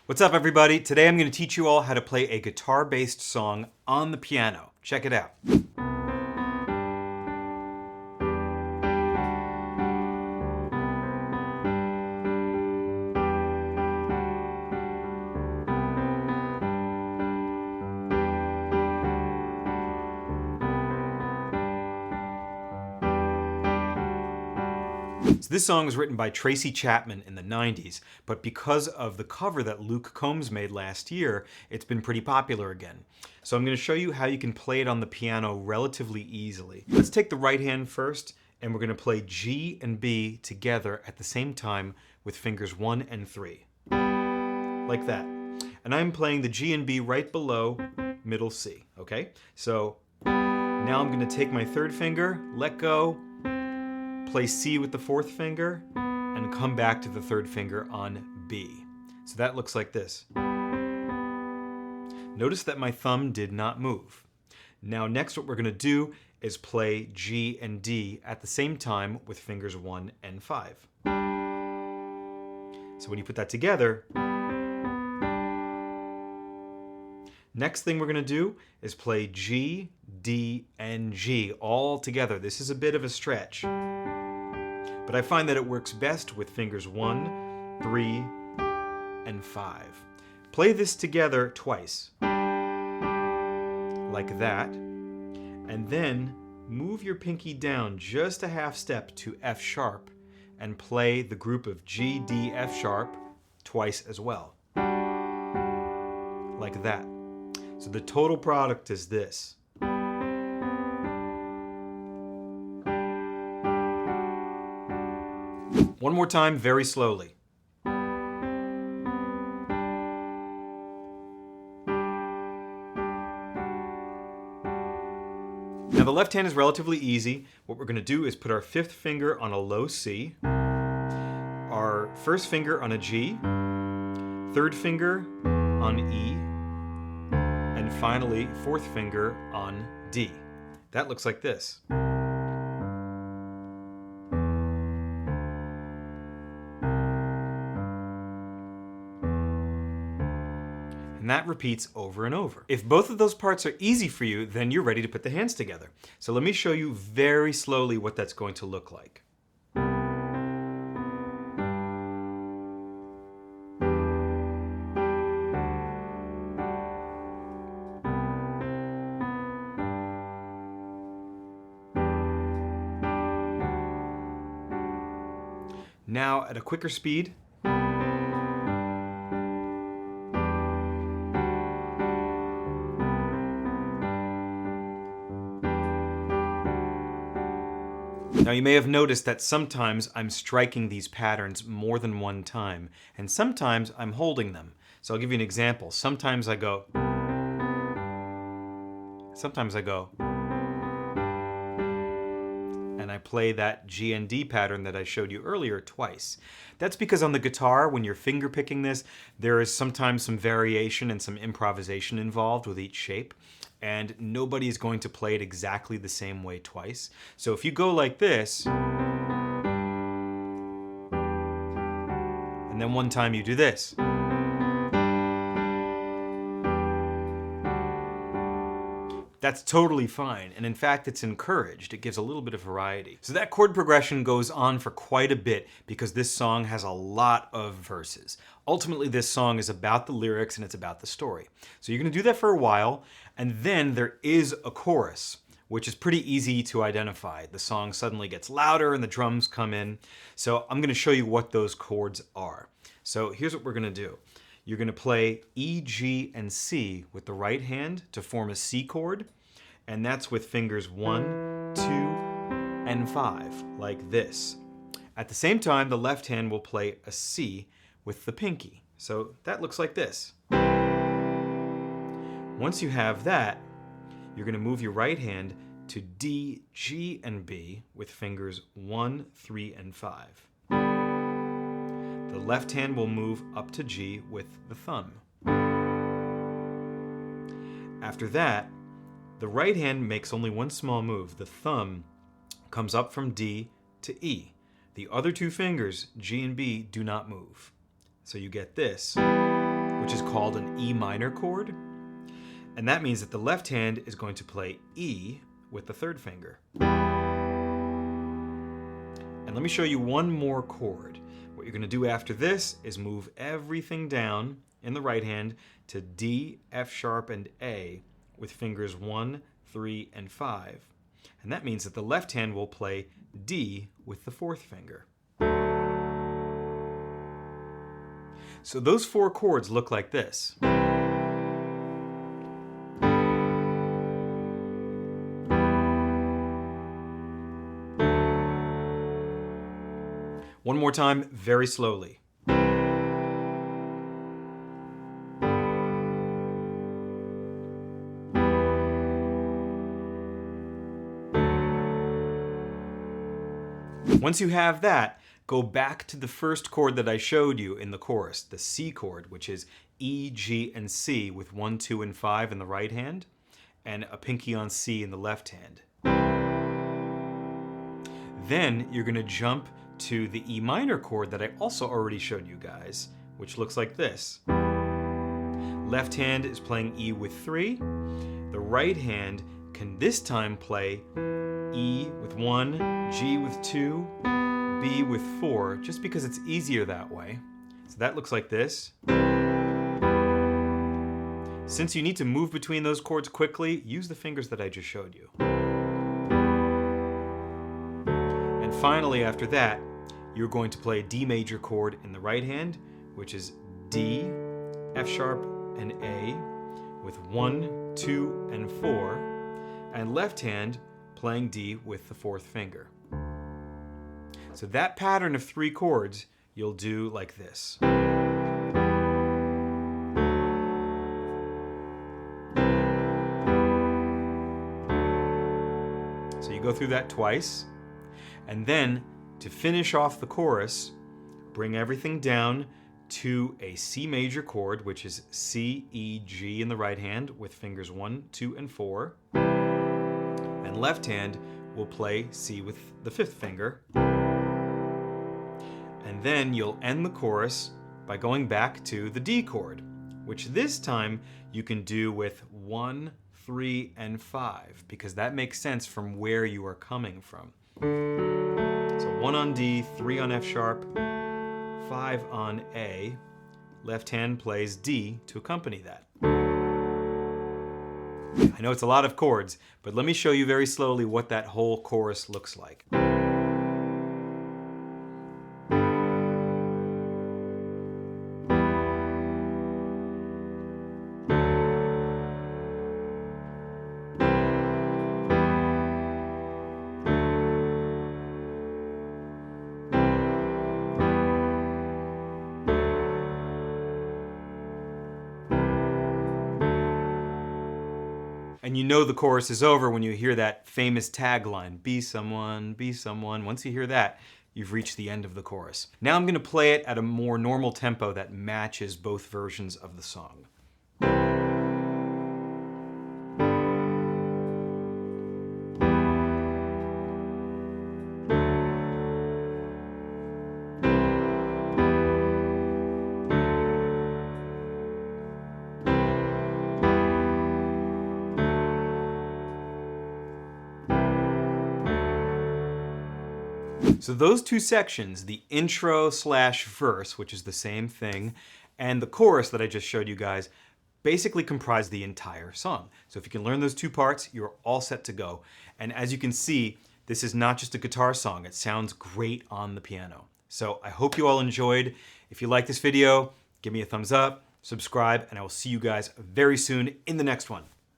What's up, everybody? Today I'm going to teach you all how to play a guitar-based song on the piano. Check it out. So this song was written by Tracy Chapman in the 90s, but because of the cover that Luke Combs made last year, it's been pretty popular again. So I'm going to show you how you can play it on the piano relatively easily. Let's take the right hand first, and we're going to play G and B together at the same time with fingers 1 and 3. Like that. And I'm playing the G and B right below middle C, okay? So now I'm going to take my third finger, let go, play C with the fourth finger, and come back to the third finger on B. So that looks like this. Notice that my thumb did not move. Now next what we're going to do is play G and D at the same time with fingers 1 and 5. So when you put that together, next thing we're going to do is play G, D, and G all together. This is a bit of a stretch, but I find that it works best with fingers 1, 3, and 5. Play this together twice, like that, and then move your pinky down just a half step to F sharp and play the group of G, D, F sharp twice as well, like that. So the total product is this. One more time, very slowly. Now the left hand is relatively easy. What we're going to do is put our fifth finger on a low C, our first finger on a G, third finger on E, and finally fourth finger on D. That looks like this. And that repeats over and over. If both of those parts are easy for you, then you're ready to put the hands together. So let me show you very slowly what that's going to look like. Now at a quicker speed, now you may have noticed that sometimes I'm striking these patterns more than one time, and sometimes I'm holding them. So I'll give you an example. Sometimes I go, and I play that G and D pattern that I showed you earlier twice. That's because on the guitar, when you're finger picking this, there is sometimes some variation and some improvisation involved with each shape, and nobody is going to play it exactly the same way twice. So if you go like this, and then one time you do this, that's totally fine, and in fact it's encouraged. It gives a little bit of variety. So that chord progression goes on for quite a bit because this song has a lot of verses. Ultimately this song is about the lyrics and it's about the story. So you're going to do that for a while, and then there is a chorus, which is pretty easy to identify. The song suddenly gets louder and the drums come in. So I'm going to show you what those chords are. So here's what we're going to do. You're going to play E, G, and C with the right hand to form a C chord, and that's with fingers 1, 2, and 5, like this. At the same time, the left hand will play a C with the pinky. So that looks like this. Once you have that, you're going to move your right hand to D, G, and B with fingers 1, 3, and 5. The left hand will move up to G with the thumb. After that, the right hand makes only one small move. The thumb comes up from D to E. The other two fingers, G and B, do not move. So you get this, which called an E minor chord. And that means that the left hand is going to play E with the third finger. And let me show you one more chord. What you're going to do after this is move everything down in the right hand to D, F sharp, and A with fingers 1, 3, and 5. And that means that the left hand will play D with the fourth finger. So those 4 chords look like this. One more time, very slowly. Once you have that, go back to the first chord that I showed you in the chorus, the C chord, which is E, G, and C with 1, 2, and 5 in the right hand, and a pinky on C in the left hand. Then you're going to jump to the E minor chord that I also already showed you guys, which looks like this. Left hand is playing E with 3. The right hand can this time play E with 1, G with 2, B with 4, just because it's easier that way. So that looks like this. Since you need to move between those chords quickly, use the fingers that I just showed you. And finally, after that, you're going to play a D major chord in the right hand, which is D, F sharp, and A, with 1, 2, and 4, and left hand playing D with the fourth finger. So that pattern of 3 chords you'll do like this. So you go through that twice, and then to finish off the chorus, bring everything down to a C major chord, which is C, E, G in the right hand with fingers 1, 2, and 4. And left hand will play C with the fifth finger. And then you'll end the chorus by going back to the D chord, which this time you can do with 1, 3, and 5, because that makes sense from where you are coming from. So 1 on D, 3 on F sharp, 5 on A. Left hand plays D to accompany that. I know it's a lot of chords, but let me show you very slowly what that whole chorus looks like. And you know the chorus is over when you hear that famous tagline, be someone, be someone. Once you hear that, you've reached the end of the chorus. Now I'm going to play it at a more normal tempo that matches both versions of the song. So those 2 sections, the intro / verse, which is the same thing, and the chorus that I just showed you guys, basically comprise the entire song. So if you can learn those 2 parts, you're all set to go. And as you can see, this is not just a guitar song. It sounds great on the piano. So I hope you all enjoyed. If you like this video, give me a thumbs up, subscribe, and I will see you guys very soon in the next one.